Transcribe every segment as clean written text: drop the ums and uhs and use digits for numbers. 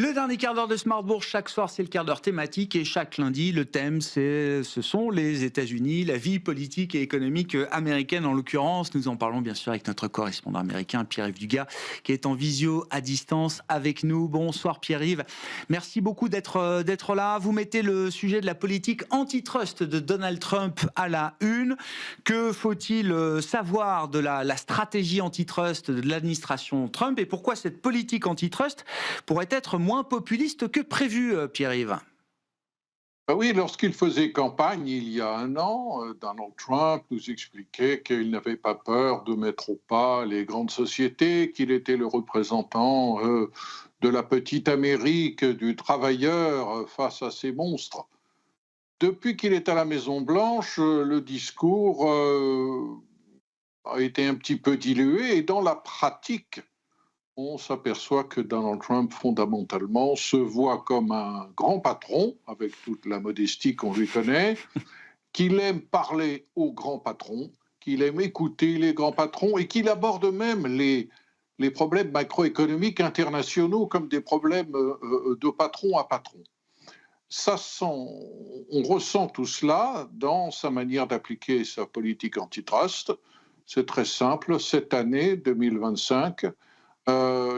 Le dernier quart d'heure de Smart Bourse, chaque soir c'est le quart d'heure thématique et chaque lundi le thème ce sont les États-Unis, la vie politique et économique américaine en l'occurrence. Nous en parlons bien sûr avec notre correspondant américain Pierre-Yves Dugas qui est en visio à distance avec nous. Bonsoir Pierre-Yves, merci beaucoup d'être là. Vous mettez le sujet de la politique antitrust de Donald Trump à la une. Que faut-il savoir de la stratégie antitrust de l'administration Trump et pourquoi cette politique antitrust pourrait être moins populiste que prévu, Pierre-Yves? Ah oui, lorsqu'il faisait campagne il y a un an, Donald Trump nous expliquait qu'il n'avait pas peur de mettre au pas les grandes sociétés, qu'il était le représentant de la petite Amérique, du travailleur face à ces monstres. Depuis qu'il est à la Maison-Blanche, le discours a été un petit peu dilué et dans la pratique, on s'aperçoit que Donald Trump, fondamentalement, se voit comme un grand patron, avec toute la modestie qu'on lui connaît, qu'il aime parler aux grands patrons, qu'il aime écouter les grands patrons et qu'il aborde même les problèmes macroéconomiques internationaux comme des problèmes de patron à patron. On ressent tout cela dans sa manière d'appliquer sa politique antitrust. C'est très simple. Cette année 2025,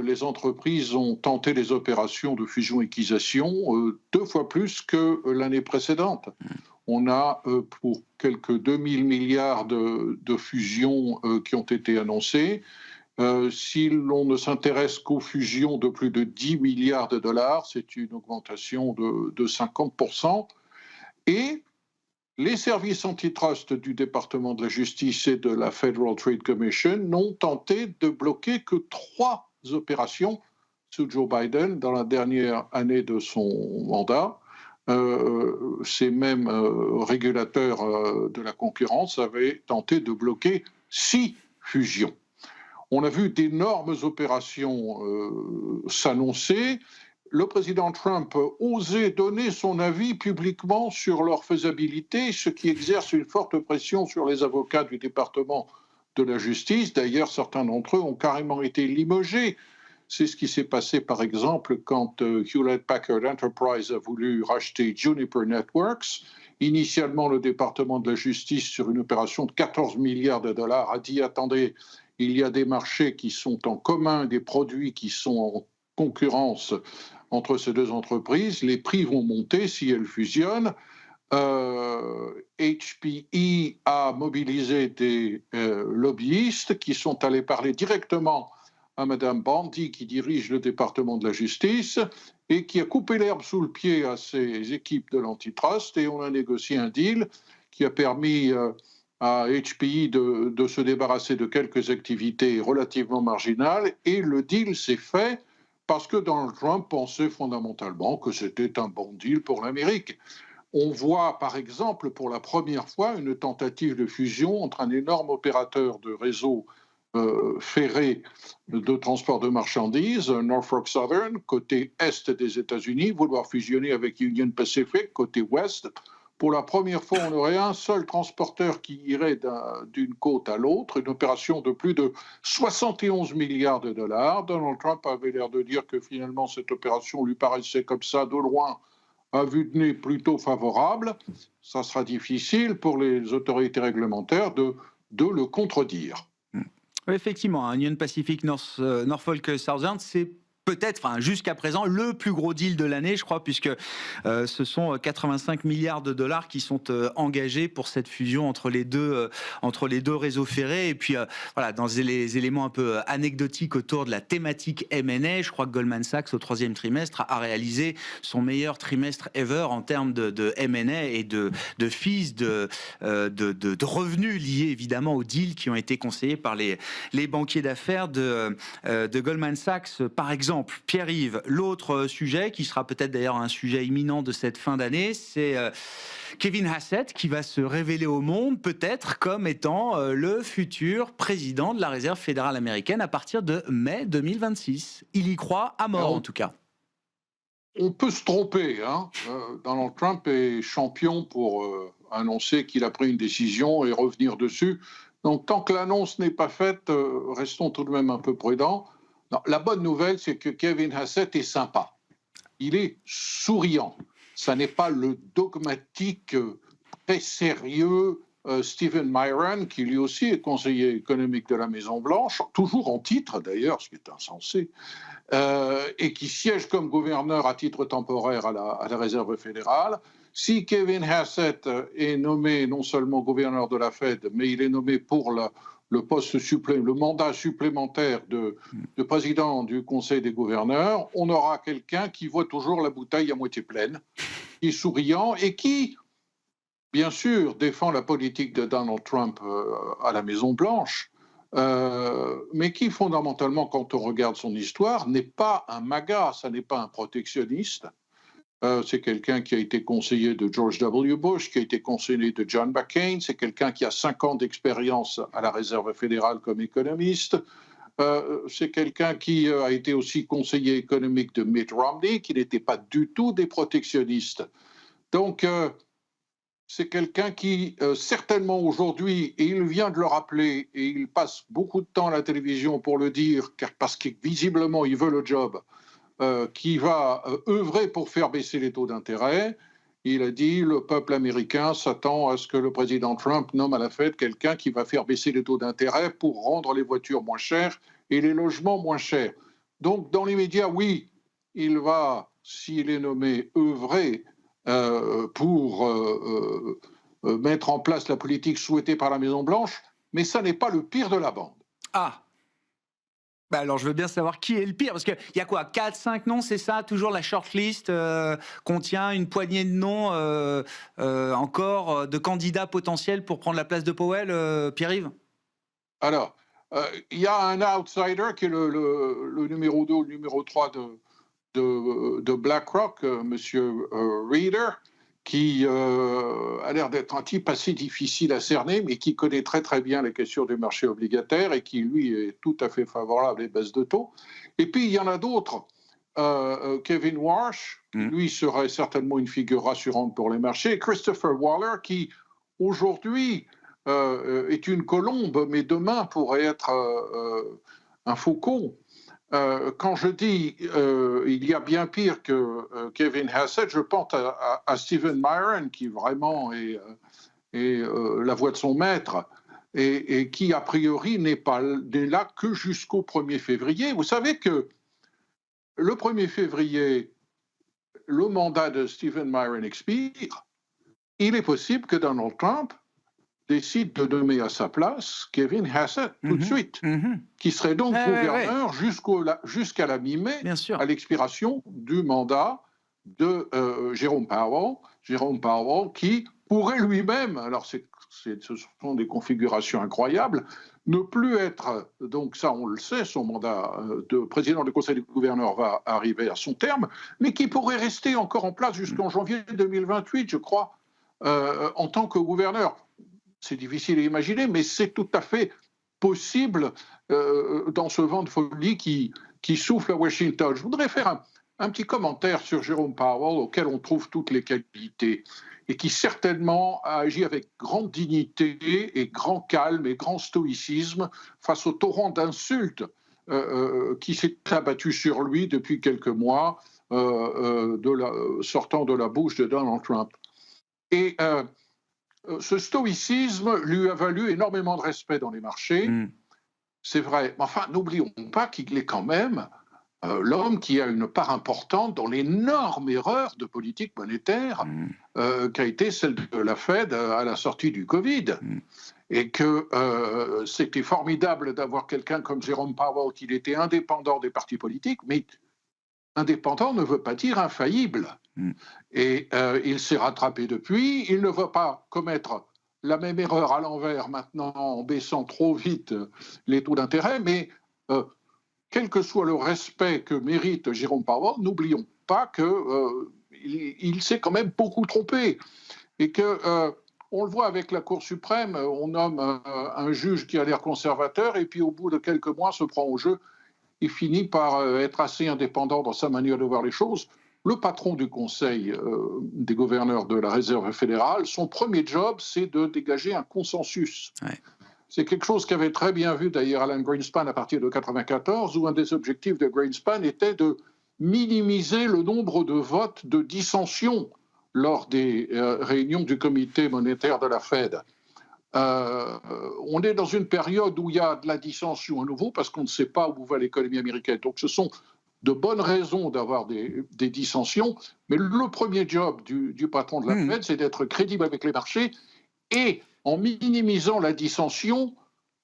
les entreprises ont tenté des opérations de fusion-acquisition 2 fois plus que l'année précédente. On a pour quelques 2000 milliards de fusions qui ont été annoncées. Si l'on ne s'intéresse qu'aux fusions de plus de 10 milliards de dollars, c'est une augmentation de 50%. Et les services antitrust du département de la justice et de la Federal Trade Commission n'ont tenté de bloquer que 3 opérations sous Joe Biden dans la dernière année de son mandat. Ces mêmes régulateurs de la concurrence avaient tenté de bloquer 6 fusions. On a vu d'énormes opérations s'annoncer. Le président Trump osait donner son avis publiquement sur leur faisabilité, ce qui exerce une forte pression sur les avocats du département de la justice. D'ailleurs, certains d'entre eux ont carrément été limogés. C'est ce qui s'est passé, par exemple, quand Hewlett-Packard Enterprise a voulu racheter Juniper Networks. Initialement, le département de la justice, sur une opération de 14 milliards de dollars, a dit « Attendez, il y a des marchés qui sont en commun, des produits qui sont en concurrence entre ces deux entreprises, les prix vont monter si elles fusionnent. » HPE a mobilisé des lobbyistes qui sont allés parler directement à Mme Bondi, qui dirige le département de la justice, et qui a coupé l'herbe sous le pied à ces équipes de l'antitrust, et on a négocié un deal qui a permis à HPE de se débarrasser de quelques activités relativement marginales, et le deal s'est fait parce que Donald Trump pensait fondamentalement que c'était un bon deal pour l'Amérique. On voit par exemple pour la première fois une tentative de fusion entre un énorme opérateur de réseau ferré de transport de marchandises, Norfolk Southern, côté est des États-Unis, vouloir fusionner avec Union Pacific, côté ouest. Pour la première fois, on aurait un seul transporteur qui irait d'une côte à l'autre, une opération de plus de 71 milliards de dollars. Donald Trump avait l'air de dire que finalement cette opération lui paraissait comme ça de loin, à vue de nez plutôt favorable. Ça sera difficile pour les autorités réglementaires de le contredire. Oui, effectivement, hein, Union Pacific Norfolk Southern, c'est peut-être, enfin jusqu'à présent, le plus gros deal de l'année, je crois, puisque ce sont 85 milliards de dollars qui sont engagés pour cette fusion entre les deux réseaux ferrés. Et puis, voilà, dans les éléments un peu anecdotiques autour de la thématique M&A, je crois que Goldman Sachs, au 3e trimestre, a réalisé son meilleur trimestre ever en termes de M&A et de fees, de revenus liés évidemment aux deals qui ont été conseillés par les banquiers d'affaires de Goldman Sachs, par exemple. Pierre-Yves, l'autre sujet, qui sera peut-être d'ailleurs un sujet imminent de cette fin d'année, c'est Kevin Hassett qui va se révéler au monde peut-être comme étant le futur président de la Réserve fédérale américaine à partir de mai 2026. Il y croit à mort en tout cas. On peut se tromper, hein. Donald Trump est champion pour annoncer qu'il a pris une décision et revenir dessus. Donc tant que l'annonce n'est pas faite, restons tout de même un peu prudents. Non, la bonne nouvelle, c'est que Kevin Hassett est sympa. il est souriant. Ça n'est pas le dogmatique très sérieux Stephen Myron, qui lui aussi est conseiller économique de la Maison-Blanche, toujours en titre d'ailleurs, ce qui est insensé, et qui siège comme gouverneur à titre temporaire à la Réserve fédérale. Si Kevin Hassett est nommé non seulement gouverneur de la Fed, mais il est nommé pour le mandat supplémentaire de président du Conseil des gouverneurs, on aura quelqu'un qui voit toujours la bouteille à moitié pleine, qui est souriant et qui, bien sûr, défend la politique de Donald Trump à la Maison-Blanche, mais qui, fondamentalement, quand on regarde son histoire, n'est pas un MAGA, ça n'est pas un protectionniste. C'est quelqu'un qui a été conseiller de George W. Bush, qui a été conseiller de John McCain, c'est quelqu'un qui a 5 ans d'expérience à la Réserve fédérale comme économiste. C'est quelqu'un qui a été aussi conseiller économique de Mitt Romney, qui n'était pas du tout des protectionnistes. Donc, c'est quelqu'un qui, certainement aujourd'hui, et il vient de le rappeler, et il passe beaucoup de temps à la télévision pour le dire, parce que visiblement il veut le job, qui va œuvrer pour faire baisser les taux d'intérêt. Il a dit le peuple américain s'attend à ce que le président Trump nomme à la Fed quelqu'un qui va faire baisser les taux d'intérêt pour rendre les voitures moins chères et les logements moins chers. Donc, dans les médias, oui, il va, s'il est nommé, œuvrer pour mettre en place la politique souhaitée par la Maison-Blanche, mais ça n'est pas le pire de la bande. Ah, bah alors, je veux bien savoir qui est le pire, parce qu'il y a quoi, 4, 5 noms, c'est ça? Toujours la shortlist contient une poignée de noms encore de candidats potentiels pour prendre la place de Powell, Pierre-Yves? Alors, il y a un outsider qui est le numéro 2 ou le numéro 3 de BlackRock, M. Reader, qui a l'air d'être un type assez difficile à cerner, mais qui connaît très très bien les questions du marché obligataire et qui, lui, est tout à fait favorable aux baisses de taux. Et puis, il y en a d'autres. Kevin Warsh, lui, serait certainement une figure rassurante pour les marchés. Christopher Waller, qui, aujourd'hui, est une colombe, mais demain pourrait être un faucon. Quand je dis il y a bien pire que Kevin Hassett, je pense à Stephen Myron, qui vraiment est la voix de son maître et qui, a priori, n'est là que jusqu'au 1er février. Vous savez que le 1er février, le mandat de Stephen Myron expire. Il est possible que Donald Trump décide de nommer à sa place Kevin Hassett tout de suite, qui serait donc gouverneur jusqu'à la mi-mai, à l'expiration du mandat de Jerome Powell, qui pourrait lui-même, alors ce sont des configurations incroyables, ne plus être, donc ça on le sait, son mandat de président du Conseil des gouverneurs va arriver à son terme, mais qui pourrait rester encore en place jusqu'en janvier 2028, je crois, en tant que gouverneur. C'est difficile à imaginer, mais c'est tout à fait possible dans ce vent de folie qui souffle à Washington. Je voudrais faire un petit commentaire sur Jerome Powell, auquel on trouve toutes les qualités, et qui certainement a agi avec grande dignité et grand calme et grand stoïcisme face au torrent d'insultes qui s'est abattu sur lui depuis quelques mois, sortant de la bouche de Donald Trump. Et ce stoïcisme lui a valu énormément de respect dans les marchés, c'est vrai. Mais enfin, n'oublions pas qu'il est quand même l'homme qui a une part importante dans l'énorme erreur de politique monétaire qu'a été celle de la Fed à la sortie du Covid. Et que c'était formidable d'avoir quelqu'un comme Jerome Powell, qui était indépendant des partis politiques, mais indépendant ne veut pas dire infaillible. Et il s'est rattrapé depuis. Il ne veut pas commettre la même erreur à l'envers maintenant en baissant trop vite les taux d'intérêt, mais quel que soit le respect que mérite Jerome Powell, n'oublions pas qu'il s'est quand même beaucoup trompé. Et on le voit avec la Cour suprême, on nomme un juge qui a l'air conservateur et puis au bout de quelques mois se prend au jeu. Il finit par être assez indépendant dans sa manière de voir les choses. Le patron du Conseil des gouverneurs de la Réserve fédérale, son premier job, c'est de dégager un consensus. Ouais. C'est quelque chose qu'avait très bien vu d'ailleurs Alan Greenspan à partir de 1994, où un des objectifs de Greenspan était de minimiser le nombre de votes de dissension lors des réunions du comité monétaire de la Fed. On est dans une période où il y a de la dissension à nouveau parce qu'on ne sait pas où va l'économie américaine. Donc ce sont de bonnes raisons d'avoir des dissensions, mais le premier job du patron de la Fed, c'est d'être crédible avec les marchés, et en minimisant la dissension,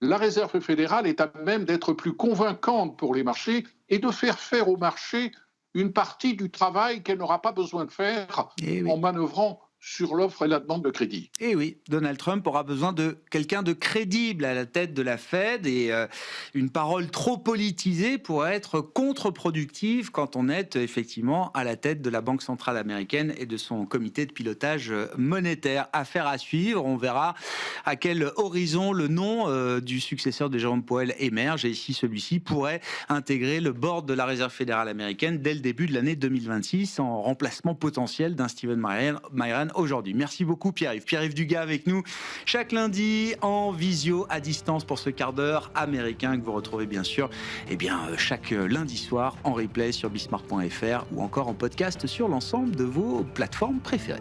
la Réserve fédérale est à même d'être plus convaincante pour les marchés et de faire aux marchés une partie du travail qu'elle n'aura pas besoin de faire en manœuvrant sur l'offre et la demande de crédit. Et oui, Donald Trump aura besoin de quelqu'un de crédible à la tête de la Fed, et une parole trop politisée pourrait être contre-productive quand on est effectivement à la tête de la Banque centrale américaine et de son comité de pilotage monétaire. Affaire à suivre, on verra à quel horizon le nom du successeur de Jérôme Powell émerge et si celui-ci pourrait intégrer le board de la Réserve fédérale américaine dès le début de l'année 2026 en remplacement potentiel d'un Stephen Miran aujourd'hui. Merci beaucoup Pierre-Yves. Pierre-Yves Dugas avec nous chaque lundi en visio à distance pour ce quart d'heure américain que vous retrouvez bien sûr chaque lundi soir en replay sur bismart.fr ou encore en podcast sur l'ensemble de vos plateformes préférées.